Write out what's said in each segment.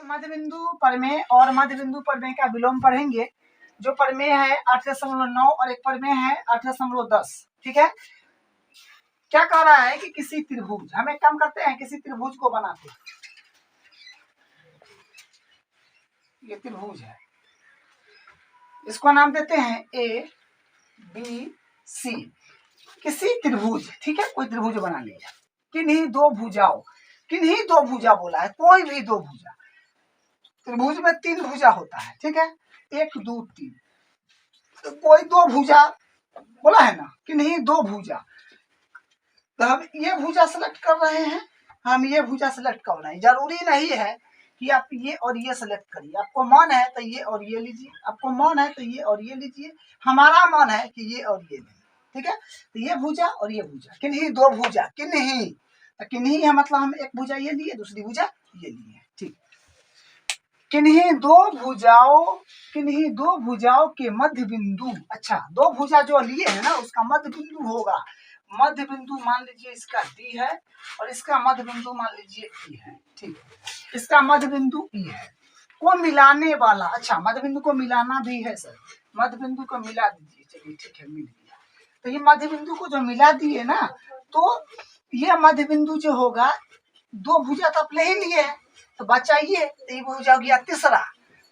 मध्य बिंदु परमेय और मध्य बिंदु परमेय का विलोम पढ़ेंगे। जो परमेय है 8.9 और एक परमेय है 8.10। ठीक है। क्या कह रहा है कि किसी त्रिभुज, हम एक काम करते हैं, किसी त्रिभुज को बनाते हैं। ये त्रिभुज है, इसको नाम देते हैं ए बी सी। किसी त्रिभुज, ठीक है, कोई त्रिभुज बना लिया, किन्हीं दो भुजाओं, किन्हीं दो भुजा बोला है, कोई भी दो भुजा। त्रिभुज में 3 भुजा होता है, ठीक है, 1 2 3, तो कोई दो भुजा बोला है ना, किन्हीं दो भुजा। तो हम ये भुजा सेलेक्ट कर रहे हैं, हम ये भुजा सेलेक्ट कर रहे हैं। जरूरी नहीं है कि आप ये और ये सेलेक्ट करिए, आपको मन है तो ये और ये लीजिए, आपको मन है तो ये और ये लीजिए। हमारा मन है कि ये और ये लीजिए, ठीक है। तो ये भुजा और ये भुजा, किन्हीं दो भुजा, किन्हीं, तो किन्हीं है मतलब हम एक भुजा ये लिए, दूसरी भुजा ये लिए, ठीक। किन्हीं दो भुजाओं, किन्हीं दो भुजाओं के मध्य बिंदु, अच्छा दो भुजा जो लिए है ना उसका मध्य बिंदु होगा। मध्य बिंदु मान लीजिए इसका डी है और इसका मध्य बिंदु मान लीजिए ई है, ठीक। इसका मध्य बिंदु ई है, को मिलाने वाला, अच्छा मध्य बिंदु को मिलाना भी है सर, मध्य बिंदु को मिला दीजिए, चलिए ठीक है, मिल गया। तो ये मध्य बिंदु को जो मिला दिए ना, तो ये मध्य बिंदु जो होगा, दो भुजा तो अपने ही लिए है, तो बचाइए, तो ये भुजा हो गया तीसरा।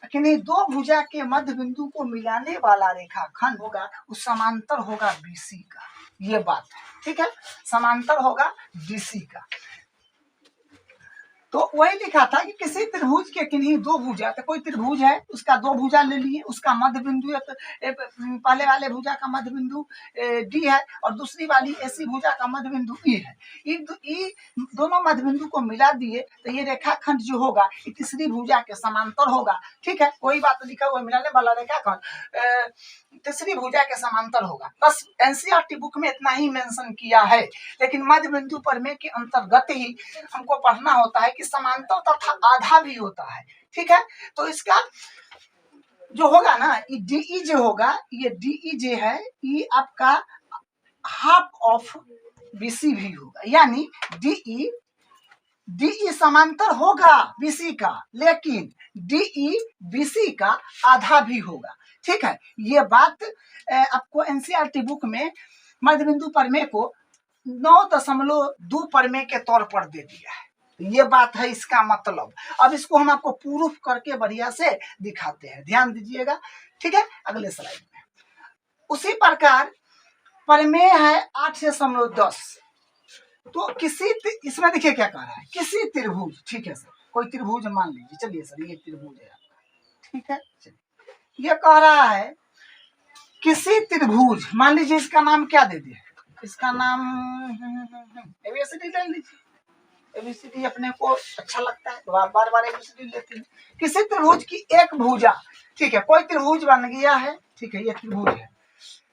लेकिन ये दो भुजा के मध्य बिंदु को मिलाने वाला रेखाखंड होगा, उस समांतर होगा बीसी का, ये बात है, ठीक है, समांतर होगा बीसी का। तो वही लिखा था कि किसी त्रिभुज के किन्हीं दो भुजा, तो कोई त्रिभुज है उसका दो भुजा ले लिए, उसका मध्य बिंदु पहले वाले भुजा का मध्य बिंदु डी है और दूसरी वाली ऐसी भुजा का मध्य बिंदु ई है। ई दोनों मध्य बिंदु को मिला दिए तो ये रेखाखंड जो होगा ये तीसरी भुजा के समांतर होगा, ठीक है। कोई बात लिखा हुआ मिलाने वाला रेखाखंड तीसरी भुजा के समांतर होगा। बस एनसीईआरटी बुक में इतना ही मेंशन किया है, लेकिन मध्य बिंदु परमेय के अंतर्गत ही हमको पढ़ना होता है कि समांतर तथा आधा भी होता है, ठीक है। तो इसका जो होगा ना डीई जो होगा, ये डीई जो है ये आपका हाफ ऑफ बीसी भी होगा, यानी डीई समांतर होगा बीसी का, लेकिन डीई बीसी का आधा भी होगा, ठीक है। ये बात आपको एनसीईआरटी बुक में मध्य बिंदु परमेय को 9.2 परमेय के तौर पर दे दिया है। ये बात है इसका मतलब। अब इसको हम आपको प्रूफ करके बढ़िया से दिखाते हैं, ध्यान दीजिएगा, ठीक है। अगले स्लाइड में उसी प्रकार परमेय है 8.10। तो किसी इसमें देखिए क्या कह रहा है, किसी त्रिभुज, ठीक है सर, कोई त्रिभुज मान लीजिए, चलिए सर ये त्रिभुज है आपका, ठीक है। चलिए ये कह रहा है किसी त्रिभुज, मान लीजिए इसका नाम क्या दे दिए, इसका नाम एबीसीडी ले लीजिए, एबीसीडी अपने को अच्छा लगता है तो बार बार एबीसीडी लेते हैं। किसी त्रिभुज की एक भुजा, ठीक है, कोई त्रिभुज बन गया है, ठीक है, ये त्रिभुज है।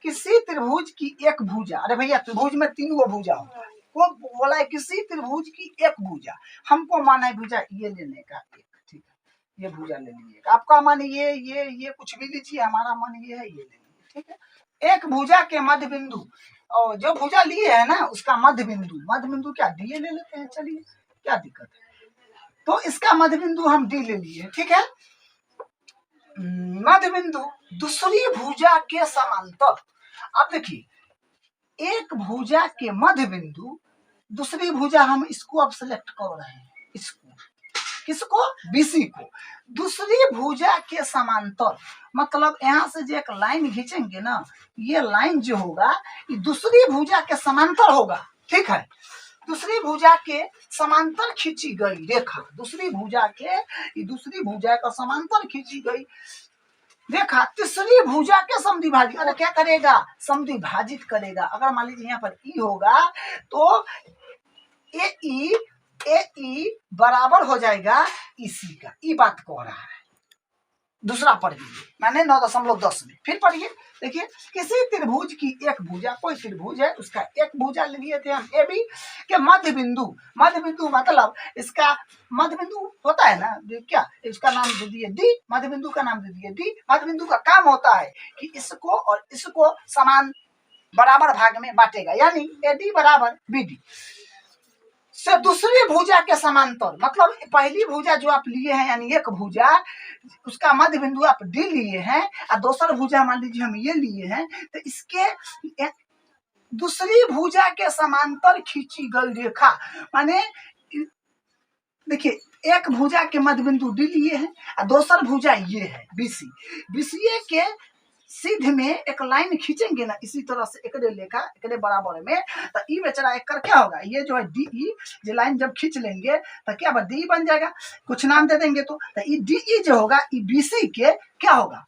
किसी त्रिभुज की एक भुजा, अरे भैया त्रिभुज में 3 गो भुजा होता है, को बोला है किसी त्रिभुज की एक भुजा, हमको माना है भुजा ये लेने का एक, ठीक है, ये भुजा ले लीजिएगा, आपका मन ये कुछ भी लीजिए, हमारा मन ये है ये ले लीजिए, ठीक है। एक भुजा के मध्य बिंदु, और जो भुजा लिए है ना उसका मध्य बिंदु क्या डी ले लेते हैं, चलिए क्या दिक्कत है। तो इसका मध्य बिंदु हम डी ले लिए, ठीक है। मध्य बिंदु दूसरी भुजा के समांतर, अब देखिए एक भुजा के मध्य बिंदु दूसरी भुजा, हम इसको अब सेलेक्ट कर रहे हैं, इसको, किसको, बीसी को, दूसरी भुजा के समांतर, मतलब यहाँ से जो एक लाइन खींचेंगे ना, ये लाइन जो होगा ये दूसरी भुजा के समांतर होगा, ठीक है। दूसरी भुजा के समांतर खींची गई रेखा, दूसरी भुजा के दूसरी भुजा का समांतर खींची गई रेखा तीसरी भुजा के समद्विभाजित, अरे क्या करेगा, समद्विभाजित करेगा। अगर मान लीजिए यहाँ पर ई होगा तो ए ई बराबर हो जाएगा इसी का, ई बात कह रहा है। दूसरा पढ़िए, मैंने 9.10 में, फिर पढ़िए, देखिए किसी त्रिभुज की एक भुजा, कोई त्रिभुज है उसका एक भुजा ले लिए थे हम, ए बी के मध्य बिंदु मतलब इसका मध्य बिंदु होता है ना, क्या इसका नाम दे दिए डी, मध्य बिंदु का नाम दे दिए डी। मध्य बिंदु का काम होता है कि इसको और इसको समान बराबर भाग में बांटेगा, यानी ए डी बराबर बी डी, से दूसरी भुजा के समांतर, मतलब पहली भुजा जो आप लिए हैं यानी एक भुजा, उसका मध्य बिंदु आप डी लिए हैं और दूसरा भुजा मान लीजिए हम ये लिए हैं, तो इसके दूसरी भुजा के समांतर खींची गई रेखा, माने देखिए एक भुजा के मध्य बिंदु डी लिए हैं और दूसरा भुजा ये है बीसी, बीसीए के सीध में एक लाइन खींचेंगे ना इसी तरह से एकड़े लेखा एकड़े बराबर में, तो ई बेचारा एक कर क्या होगा, ये जो है डी ई जो लाइन जब खींच लेंगे तो क्या डी बन जाएगा, कुछ नाम दे देंगे तो ई डी ई जो होगा ई बीसी के क्या होगा,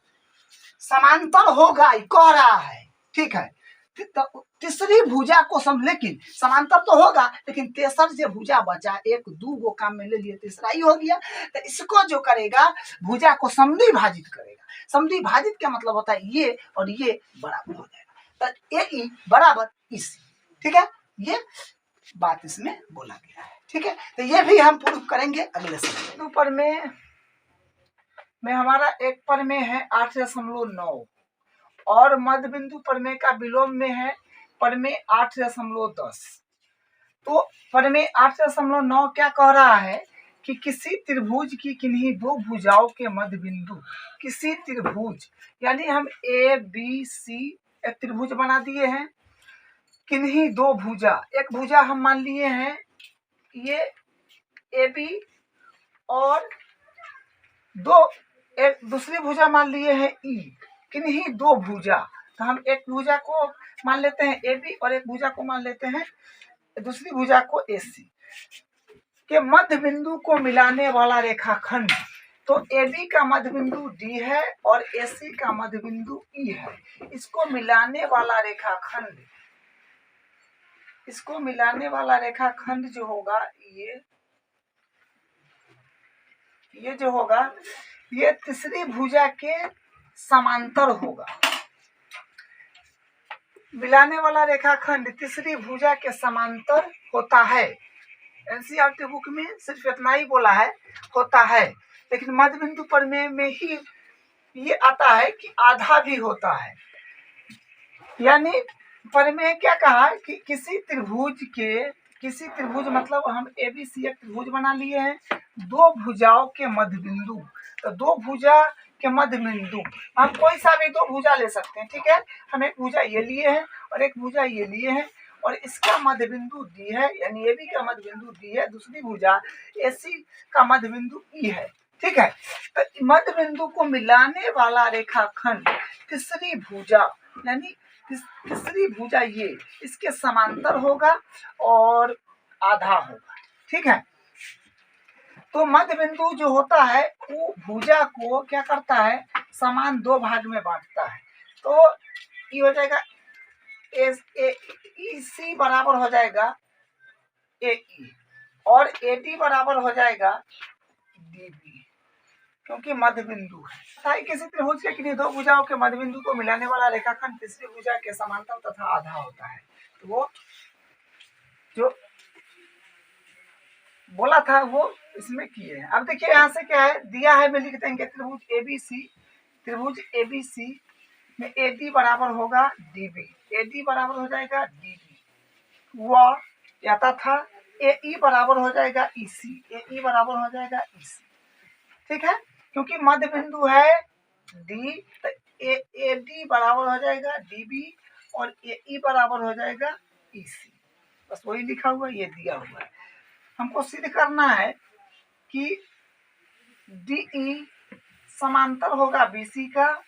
समांतर होगा, ये कह रहा है। ठीक है, तो तीसरी भुजा को सम, लेकिन समांतर तो होगा लेकिन तेसर जो भुजा बचा एक दो गो काम में ले लिए तीसरा ही हो गया, तो इसको जो करेगा भुजा को समद्वि भाजित करेगा। समद्वि भाजित का मतलब होता है ये और ये बराबर हो जाएगा, तो ए ई बराबर इसी। ठीक है, ये बात इसमें बोला गया है। ठीक है, तो ये भी हम प्रूफ करेंगे अगले समय। ऊपर में हमारा एक पर में है 8.9 और मध्य बिंदु परमेय का विलोम में है परमेय 8.10। तो परमेय 8.9 क्या कह रहा है कि किसी त्रिभुज की किन्हीं दो भुजाओं के मध्य बिंदु, किसी त्रिभुज यानी हम ए बी सी एक त्रिभुज बना दिए हैं, किन्हीं दो भुजा, एक भुजा हम मान लिए हैं ये ए बी और एक दूसरी भुजा मान लिए हैं ई, किन्हीं दो भुजा, तो हम एक भुजा को मान लेते हैं ए बी और एक भुजा को मान लेते हैं दूसरी भुजा को ए सी के मध्य बिंदु को मिलाने वाला रेखाखंड। तो ए बी का मध्य बिंदु डी है और ए सी का मध्य बिंदु ई है, इसको मिलाने वाला रेखाखंड, इसको मिलाने वाला रेखाखंड जो होगा ये जो होगा ये तीसरी भुजा के समांतर होगा। मिलाने वाला रेखाखंड तीसरी भुजा के समांतर होता है। एनसीईआरटी बुक में सिर्फ इतना ही बोला है होता है, लेकिन मध्य बिंदु परमेय में ही ये आता है कि आधा भी होता है। यानी परमेय क्या कहा कि किसी त्रिभुज मतलब हम ए बी सी एक त्रिभुज बना लिए हैं, दो भुजाओं के मध्य बिंदु, तो दो भुजा के मध्य बिंदु हम कोई सा भी दो भुजा ले सकते हैं। ठीक है, हम एक भुजा ये लिए हैं और एक भुजा ये लिए हैं और इसका मध्य बिंदु डी है, यानी ए बी का मध्य बिंदु डी है, दूसरी भुजा ए सी का मध्य बिंदु ई है। ठीक है, तो मध्य बिंदु को मिलाने वाला रेखाखंड तीसरी भुजा यानी तीसरी भुजा ये इसके समांतर होगा और आधा होगा। ठीक है, तो मध्य बिंदु जो होता है वो भुजा को क्या करता है, समान दो भाग में बांटता है। तो ये हो जाएगा ए सी बराबर हो जाएगा ए ई और ए डी बराबर हो जाएगा डी बी, क्योंकि मध्य बिंदु है। किसी त्रिभुज के किन्हीं दो भुजाओं के मध्य बिंदु को मिलाने वाला रेखाखंड तीसरी भुजा के समांतर तथा आधा होता है। तो वो जो बोला था वो इसमें किए हैं। अब देखिए यहाँ से क्या है दिया है, मैं लिख देंगे त्रिभुज ए बी सी में ए डी बराबर होगा डी बी, ए डी बराबर हो जाएगा डी बी, वह आता था ए ई बराबर हो जाएगा ई सी, ए ई बराबर हो जाएगा ई सी। ठीक है, क्योंकि मध्य बिंदु है डी, तो ए डी बराबर हो जाएगा डी बी और ए ई बराबर हो जाएगा ई सी। बस वही लिखा हुआ ये दिया हुआ है। हमको सिद्ध करना है कि डी ई समांतर होगा बी सी का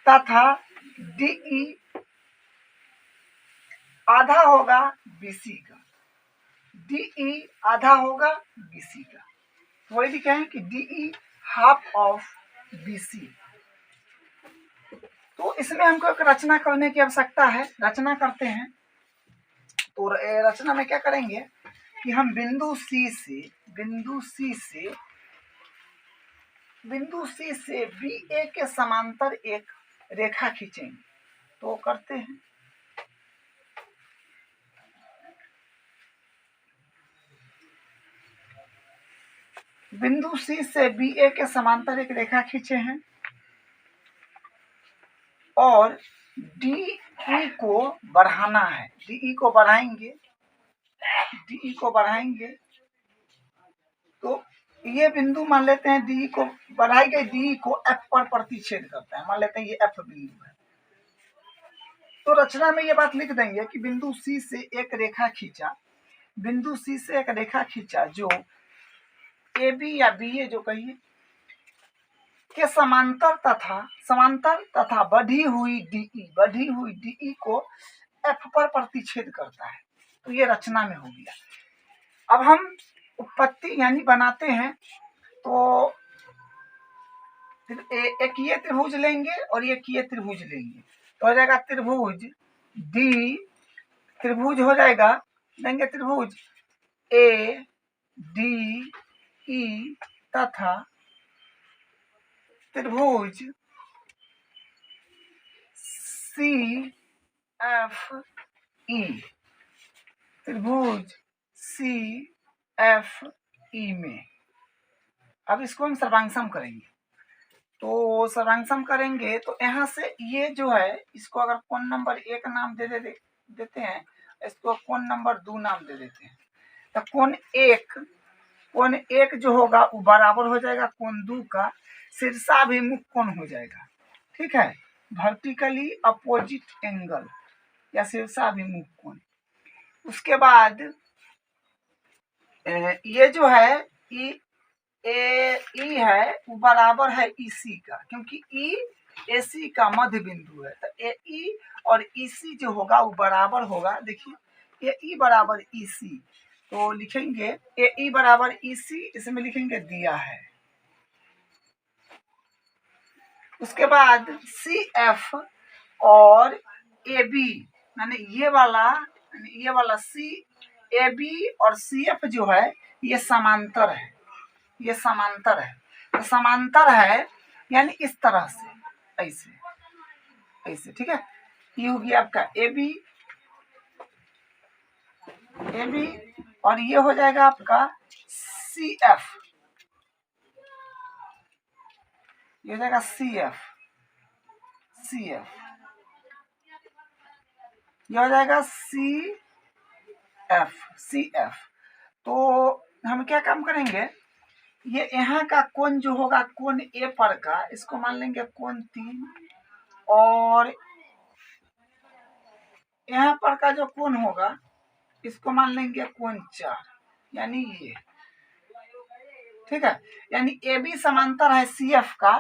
तथा डी ई आधा होगा बी सी का, डी ई आधा होगा बी सी का। वही लिखे हैं कि D E half of B C. तो इसमें हमको एक रचना करने की आवश्यकता है, रचना करते हैं। तो रचना में क्या करेंगे कि हम बिंदु सी से बी ए के समांतर एक रेखा खींचेंगे। तो करते हैं, बिंदु सी से बी ए के समांतर एक रेखा खींचे हैं और डी ई को बढ़ाना है, डी ई को बढ़ाएंगे डी को बढ़ाएंगे तो ये बिंदु मान लेते हैं डी को बढ़ाई गई, डी को एफ पर प्रतिच्छेद करता है, मान लेते हैं ये एफ बिंदु है। तो रचना में ये बात लिख देंगे कि बिंदु सी से एक रेखा खींचा, बिंदु सी से एक रेखा खींचा जो ए बी या बी ए जो कहिए के समांतर तथा बढ़ी हुई डीई को एफ पर प्रतिच्छेद करता है। तो ये रचना में हो गया। अब हम उत्पत्ति यानी बनाते हैं तो एक ये त्रिभुज लेंगे और एक ये त्रिभुज लेंगे तो हो जाएगा त्रिभुज डी, त्रिभुज हो जाएगा लेंगे त्रिभुज ए डी ई तथा त्रिभुज सी एफ ई, त्रिभुज सी एफ ई में। अब इसको हम सर्वांगसम करेंगे तो सर्वांगसम करेंगे तो यहाँ से ये जो है इसको अगर कोण नंबर 1 नाम देते हैं, इसको कोण नंबर 2 नाम दे देते हैं। तो कोण एक जो होगा वो बराबर हो जाएगा कोण 2 का शीर्षाभिमुख कोण हो जाएगा, ठीक है, वर्टिकली अपोजिट एंगल या शीर्षाभिमुख कोण। उसके बाद ये जो है ई है वो बराबर है ईसी का, क्योंकि ई एसी का मध्य बिंदु है। तो ए ई और ईसी जो होगा वो बराबर होगा, देखिए ए ई बराबर ईसी तो लिखेंगे ए ई बराबर ईसी, इसमें लिखेंगे दिया है। उसके बाद सी एफ और ए बी यानी ये वाला सी ए बी और सी एफ जो है ये समांतर है, ये समांतर है। तो समांतर है यानी इस तरह से ऐसे ऐसे, ठीक है। ये होगी आपका ए बी और ये हो जाएगा आपका सी एफ, ये हो जाएगा सी एफ, ये हो जाएगा सी एफ। तो हम क्या काम करेंगे, ये यहाँ का कोण जो होगा कोण ए पर का, इसको मान लेंगे कोण 3 और यहाँ पर का जो कोण होगा इसको मान लेंगे कोण 4, यानी ये, ठीक है। यानी ए बी समांतर है सी एफ का,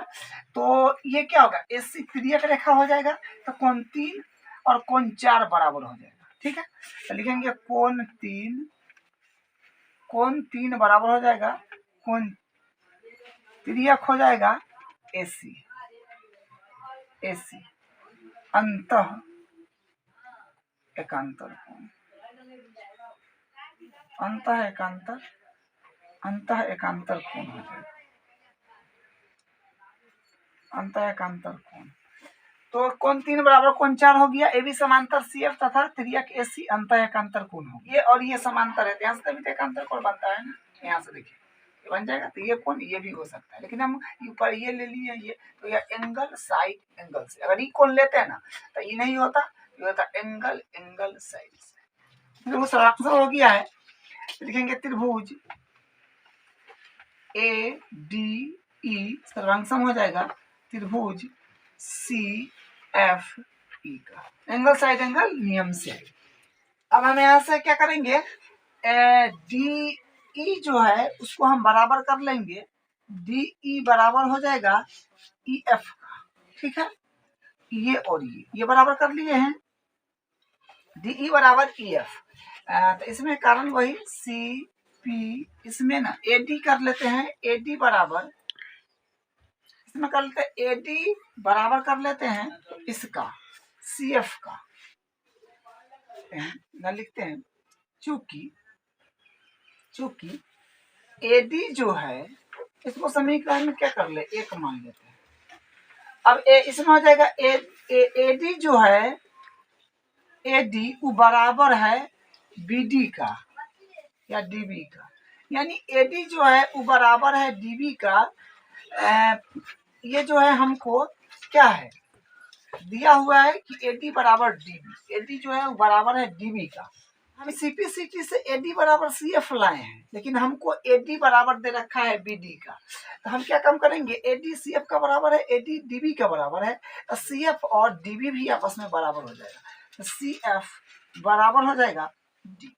तो ये क्या होगा एसी तिर्यक रेखा हो जाएगा, तो कोण 3 और कोण 4 बराबर हो जाएगा, ठीक है। तो लिखेंगे कोण 3 बराबर हो जाएगा कोण तिर्यक हो जाएगा एसी अंतः एकांतर कोण, अंतः एकांतर कोण हो जाएगा, अंतः एकांतर कोण। तो कोण 3 बराबर कोण 4 हो गया, ए बी समांतर सी एफ तथा तिर्यक एसी अंतः एकांतर कोण हो गया। ये और ये समांतर है, यहाँ से भी एकांतर कोण बनता है ना, यहाँ से देखिए ये बन जाएगा। तो ये कोण ये भी हो सकता है, लेकिन हम ऊपर ये ले लिए ये, तो ये एंगल साइड एंगल से, अगर ये कोण लेते हैं ना तो ये नहीं होता, ये होता एंगल साइड से। तो सर्वांगसम हो गया है, लिखेंगे त्रिभुज ए डी ई, सर्वांगसम हो जाएगा त्रिभुज सी एफ ई का एंगल साइड एंगल नियम से। अब हम यहाँ से क्या करेंगे, डी ई जो है उसको हम बराबर कर लेंगे, डी ई बराबर हो जाएगा ई एफ का, ठीक है। ये और ये बराबर कर लिए हैं, डी ई बराबर ई एफ। तो इसमें कारण वही सी पी, इसमें ना ए डी कर लेते हैं, ए डी बराबर इसमें कर लेते हैं, ए डी बराबर कर लेते हैं इसका सी एफ का, ना लिखते हैं चूंकि ए डी जो है इसको समीकरण में क्या कर ले, एक मान लेते हैं। अब इसमें हो जाएगा ए डी जो है, ए डी वो बराबर है बी डी का या डी बी का, यानी ए डी जो है वो बराबर है डी बी का। ये जो है हमको क्या है दिया हुआ है कि ए डी बराबर डी बी, ए डी जो है वो बराबर है डी बी का, हम CPCT से AD बराबर CF लाए हैं, लेकिन हमको AD बराबर दे रखा है BD का। तो हम क्या काम करेंगे, AD CF का बराबर है, AD DB का बराबर है, तो CF और DB भी आपस में बराबर हो जाएगा, तो CF बराबर हो जाएगा DB।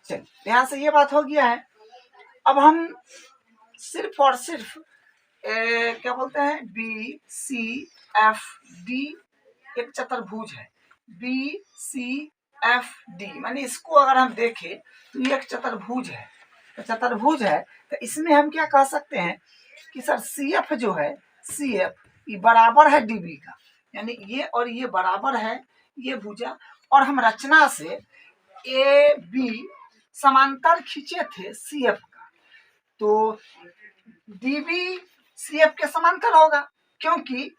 चलिए, यहाँ से ये बात हो गया है। अब हम सिर्फ और सिर्फ क्या बोलते हैं, BCFD एक चतुर्भुज है, BCFD माने इसको अगर हम देखें तो ये एक चतुर्भुज है। तो चतुर्भुज है तो इसमें हम क्या कह सकते हैं कि सर CF जो है, CF ये बराबर है DB का, यानी ये और ये बराबर है, ये भुजा। और हम रचना से AB समांतर खींचे थे CF का, तो DB CF के समांतर होगा, क्योंकि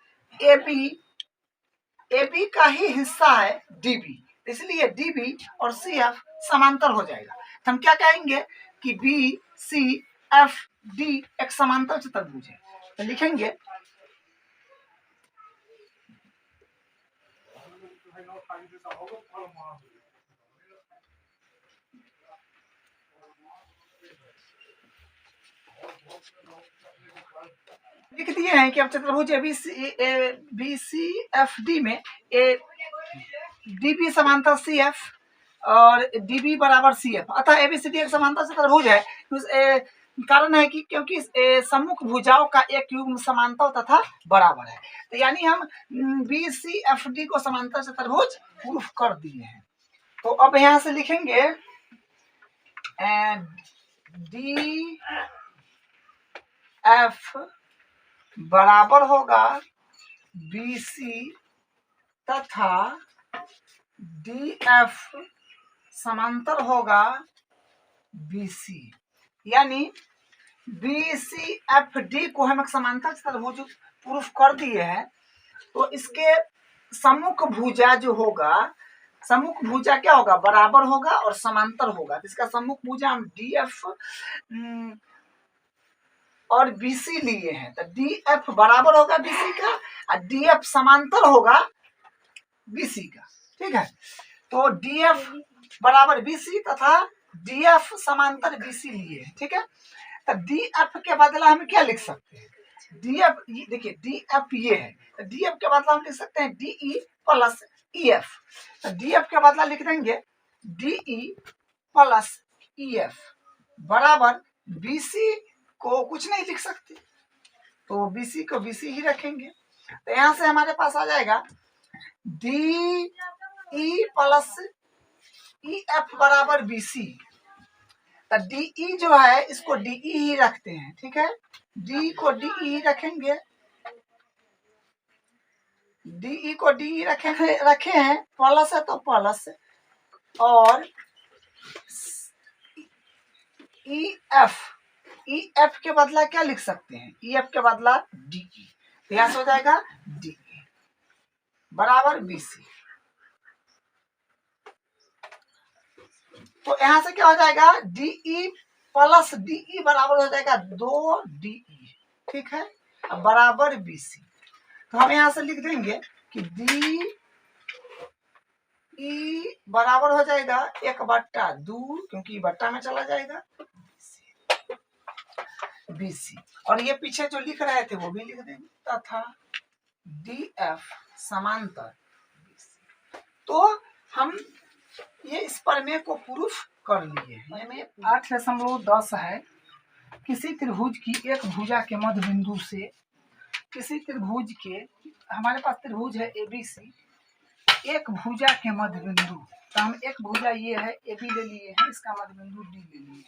AB का ही हिस्सा है DB, इसलिए DB और CF समांतर हो जाएगा। तो हम क्या कहेंगे कि BCFD एक समांतर चतुर्भुज है। तो लिखेंगे लिख दिए हैं कि अब चतुर्भुज BCFD में DB समांतर CF और DB बराबर CF, अतः ABCD एक समांतर चतुर्भुज है। कारण है कि क्योंकि सम्मुख भुजाओं का एक युग्म समांतर तथा बराबर है। तो यानी हम BCFD को समांतर चतुर्भुज प्रूफ कर दिए हैं। तो अब यहाँ से लिखेंगे DF बराबर होगा BC तथा DF समांतर होगा BC, यानी BCFD को हम एक समांतर चतुर्भुज प्रूफ कर दिए हैं। तो इसके सम्मुख भुजा जो होगा, सम्मुख भुजा क्या होगा, बराबर होगा और समांतर होगा। तो इसका सम्मुख भुजा हम DF और BC लिए हैं, तो DF बराबर होगा BC का और DF समांतर होगा BC का। ठीक है, तो DF बराबर BC तथा DF समांतर BC लिए है। ठीक है, तो DF के बदला हम क्या लिख सकते हैं, DF देखिए DF ये है, तो DF के बदला हम लिख सकते हैं DE प्लस EF। तो DF के बदला लिख देंगे DE प्लस EF बराबर BC को कुछ नहीं लिख सकते, तो BC को BC ही रखेंगे। तो यहां से हमारे पास आ जाएगा DE प्लस EF बराबर BC। तो DE जो है इसको DE ही रखते हैं। ठीक है, D को DE ही रखेंगे, DE को DE रखे हैं, प्लस है तो प्लस, और EF के बदला क्या लिख सकते हैं, EF के बदला DE, तो यहां से हो जाएगा DE बराबर BC। तो यहां से क्या हो जाएगा, DE प्लस DE बराबर हो जाएगा 2DE। ठीक है, अब बराबर BC। तो हम यहां से लिख देंगे कि DE बराबर हो जाएगा 1/2, क्योंकि बट्टा में चला जाएगा, BC। और ये पीछे जो लिख रहे थे वो भी लिख देंगे, तथा DF समांतर BC। तो हम ये इस प्रमेय को प्रूफ कर लिए हैं। यानी 8.10 है, किसी त्रिभुज की एक भुजा के मध्य बिंदु से किसी त्रिभुज के, हमारे पास त्रिभुज है ABC, एक भुजा के मध्य बिंदु, तो हम एक भुजा ये है AB ले लिए हैं, इसका मध्य बिंदु D ले लिए हैं,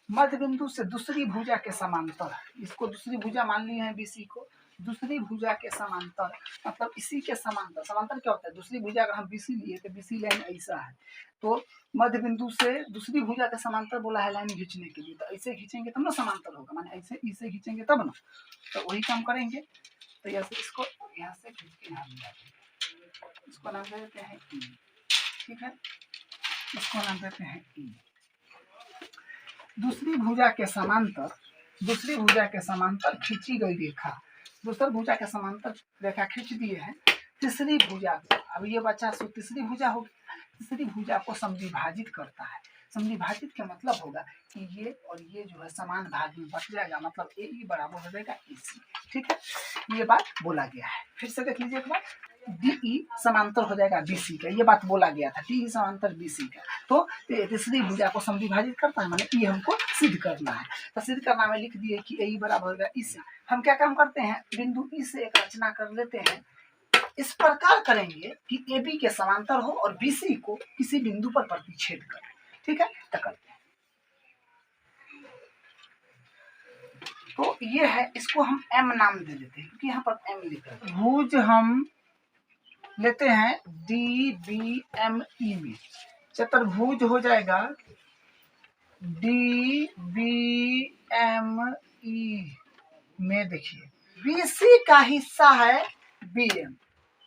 मध्य बिंदु से दूसरी भुजा के समांतर, इसको दूसरी भुजा मान लिए हैं BC को, दूसरी भुजा के समांतर, मतलब इसी के समांतर। समांतर क्या होता है, दूसरी भुजा अगर हम BC लिए तो BC लाइन ऐसा है, तो मध्य बिंदु से दूसरी भुजा के समांतर बोला है लाइन खींचने के लिए, तो ऐसे खींचेंगे तब ना समांतर होगा, माने ऐसे इसे खींचेंगे तब ना, तो वही काम करेंगे। तो यहाँ से इसको यहाँ से खींच के यहाँ मिला देंगे, इसको नाम दे देते हैं E। ठीक है, इसको नाम देते हैं E। दूसरी भुजा के समांतर खींची गई रेखा, दूसरी भुजा के समांतर रेखा खींच दिए हैं, तीसरी भुजा, अब ये बच्चा सो तीसरी भुजा होगी, तीसरी भुजा को समद्विभाजित करता है। समद्विभाजित का मतलब होगा कि ये और ये जो है समान भाग में बट जाएगा, मतलब ए ई बराबर हो जाएगा ए सी। ठीक है, ये बात बोला गया है। फिर से देख लीजिए एक बार, डी ई समांतर हो जाएगा बी सी का, ये बात बोला गया था, डी ई समांतर बी सी का। तो तीसरी भुजा को समद्विभाजित करता है, माने ई हमको सिद्ध करना है। तो सिद्ध करना में लिख दिए कि ए ई बराबर होगा ई सी। हम क्या काम करते हैं, बिंदु ई से एक रचना कर लेते हैं। इस प्रकार करेंगे कि ए बी के समांतर हो और बी सी को किसी बिंदु पर प्रतिच्छेद करें। ठीक है, तो करते हैं। तो ये है, इसको हम एम नाम दे देते हैं क्योंकि यहाँ पर एम लिखा है। भुज हम लेते हैं डी बी एम ई में, चतुर्भुज हो जाएगा डी बी एम ई में। देखिए बी सी का हिस्सा है बी एम,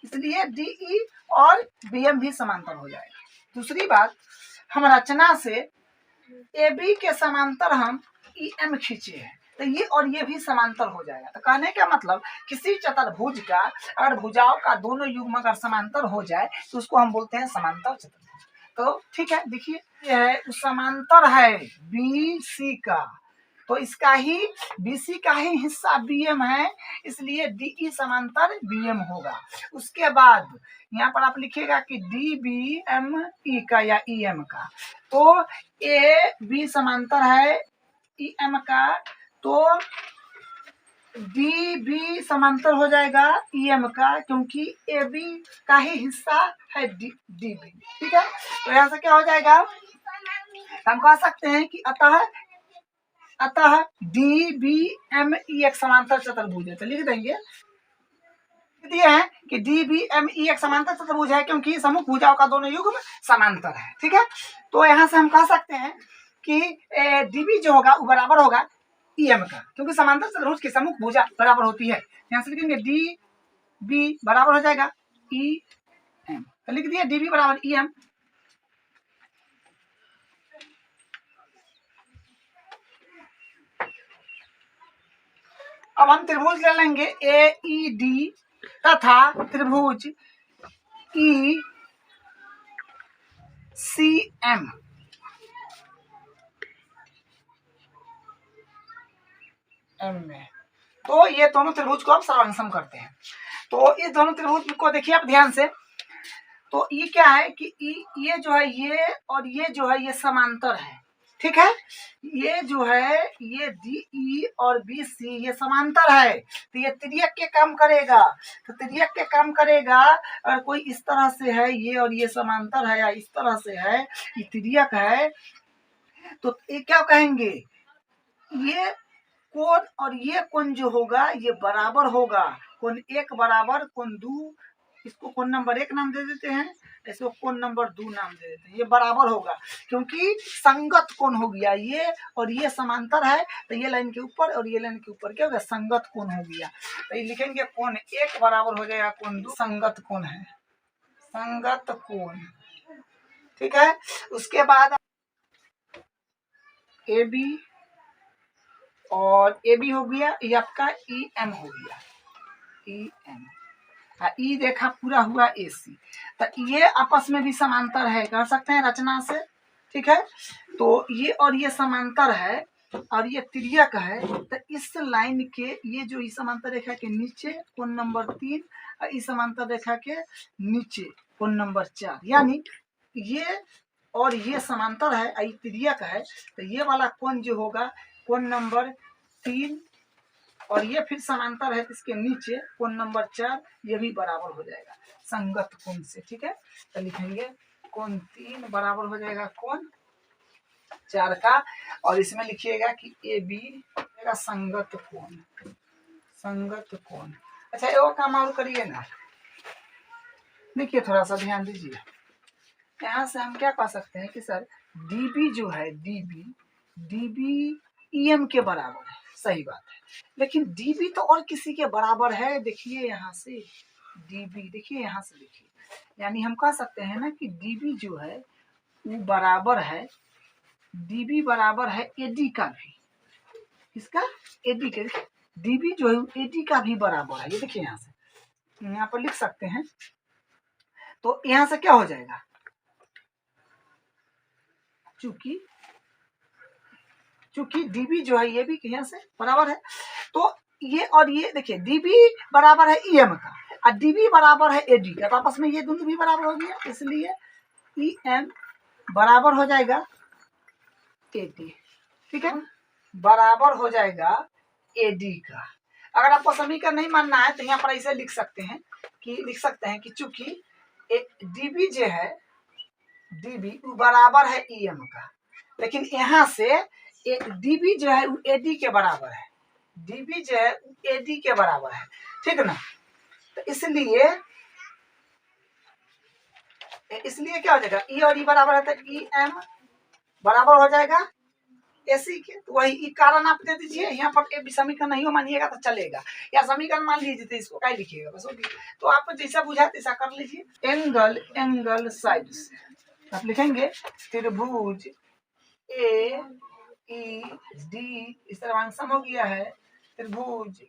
इसलिए डी ई और बी एम भी समांतर हो जाएगा। दूसरी बात, हम रचना से ए बी के समांतर हम ई एम खींचे हैं, तो ये और ये भी समांतर हो जाएगा। तो कहने का मतलब किसी चतुर्भुज का अगर भुजाओं का दोनों युग्म अगर समांतर हो जाए तो उसको हम बोलते हैं समांतर चतुर्भुज। तो ठीक है, देखिए ये है समांतर है बी सी का, तो इसका ही बी सी का ही हिस्सा बी एम है, इसलिए डी ई समांतर बी एम होगा। उसके बाद यहाँ पर आप लिखिएगा कि डी बी एम ई का या ई एम का, तो ए बी समांतर है ई एम का, तो डी बी समांतर हो जाएगा ई एम का, क्योंकि ए बी का ही हिस्सा है डी बी। ठीक है, तो यहाँ से क्या हो जाएगा, हम कह सकते हैं कि अतः डी बी एम ई एक समांतर चतुर्भुज है। तो लिख देंगे, दिए हैं कि डी बी एम ई एक समांतर चतुर्भुज है क्योंकि सम्मुख भुजाओं का दोनों युग्म समांतर है। ठीक है, तो यहाँ से हम कह सकते हैं कि डी बी जो होगा वो बराबर होगा ई एम का, क्योंकि समांतर चतुर्भुज की सम्मुख भुजा बराबर होती है। यहाँ से लिखेंगे डी बी बराबर हो जाएगा ई एम, तो लिख दिया डी बी बराबर ई एम। अब हम त्रिभुज ले लेंगे ए ई डी तथा त्रिभुज ई सी एम। में तो ये दोनों त्रिभुज को हम सर्वनाम करते हैं। तो इस दोनों त्रिभुज को देखिए आप ध्यान से, तो ये क्या है कि ये जो है ये और ये जो है ये समांतर है। ठीक है, ये जो है ये डी ई और बी सी ये समांतर है, तो ये तिर्यक के काम करेगा। तो तिर्यक के काम करेगा, अगर कोई इस तरह से है ये और ये समांतर है, या इस तरह से है ये तिर्यक है, तो ये क्या कहेंगे, ये कोण और ये कोण जो होगा ये बराबर होगा। कोण एक बराबर कोण दो, इसको कोण नंबर एक नाम दे देते हैं, इसको कोण नंबर दो नाम दे देते हैं। ये बराबर होगा क्योंकि संगत कोण हो गया, ये और ये समांतर है, तो ये लाइन के ऊपर और ये लाइन के ऊपर क्या हो गया, संगत कोण हो गया। तो ये लिखेंगे कोण एक बराबर हो जाएगा कोण दो, संगत कोण है, संगत कोण। ठीक है, उसके बाद ए बी और ए बी हो गया, ये आपका ई एम हो गया, ई एम, ई देखा पूरा हुआ ए सी, तो ये आपस में भी समांतर है, कह सकते हैं रचना से। ठीक है, तो ये और ये समांतर है और ये तिर्यक है, तो इस लाइन के ये जो इस समांतर रेखा के नीचे कोण नंबर 3 और इस समांतर रेखा के नीचे कोण नंबर 4, यानी ये और ये समांतर है, ये तिर्यक है, तो ये वाला कोण जो होगा कोण नंबर 3 और ये फिर समांतर है, इसके नीचे कोण नंबर 4, ये भी बराबर हो जाएगा संगत कोण से। ठीक है, तो लिखेंगे कोण 3 बराबर हो जाएगा कोण 4 का, और इसमें लिखिएगा कि ए बी संगत कोण, संगत कोण। अच्छा, ये काम और करिए ना, देखिए थोड़ा सा ध्यान दीजिए। यहाँ से हम क्या कह सकते हैं कि सर डी बी जो है डी बी ई एम के बराबर है, सही बात है, लेकिन डी बी तो और किसी के बराबर है। देखिए यहाँ से डी बी, देखिए यहाँ से देखिए, यानी हम कह सकते हैं ना कि डी बी जो है वो बराबर है, डी बी बराबर है ए डी का भी, इसका ए डी के, डी बी जो है ए डी का भी बराबर है। ये देखिए यहाँ से यहाँ पर लिख सकते हैं, तो यहाँ से क्या हो जाएगा, चूंकि डीबी जो है ये भी यहाँ से बराबर है, तो ये और ये देखिए डीबी बराबर है ईएम का और डीबी बराबर है एडी का, तो आपस में ये दोनों भी बराबर हो गया, इसलिए ईएम बराबर हो जाएगा एडी, ठीक है, बराबर हो जाएगा एडी का। अगर आपको समीकरण नहीं मानना है तो यहाँ पर ऐसे लिख सकते हैं कि चूंकि डीबी जो है डीबी बराबर है ईएम का, लेकिन यहाँ से डीबी जो है एडी के बराबर है, डीबी जो है एडी के बराबर है, ठीक ना। तो इसलिए क्या हो जाएगा, ई और ई बराबर है तो ई एम बराबर हो जाएगा एसी के। तो वही ई कारण आप दे दीजिए, यहाँ पर समीकरण नहीं हो मानिएगा तो चलेगा, या समीकरण मान लीजिए तो इसको क्या लिखिएगा बस होगी। तो आप जैसा बुझा तैसा कर लीजिए। एंगल साइड से आप लिखेंगे त्रिभुज ए ई डी, इस तरह फंक्शन हो गया है त्रिभुज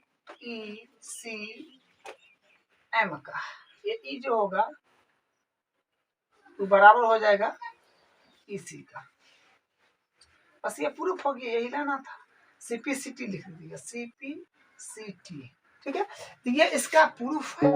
ई सी एम का, ये ई जो होगा तो बराबर हो जाएगा इसी का। बस ये प्रूफ हो गया, यही लेना था, सीपीसीटी लिख दिया, सीपीसीटी, ठीक है। तो ये इसका प्रूफ है।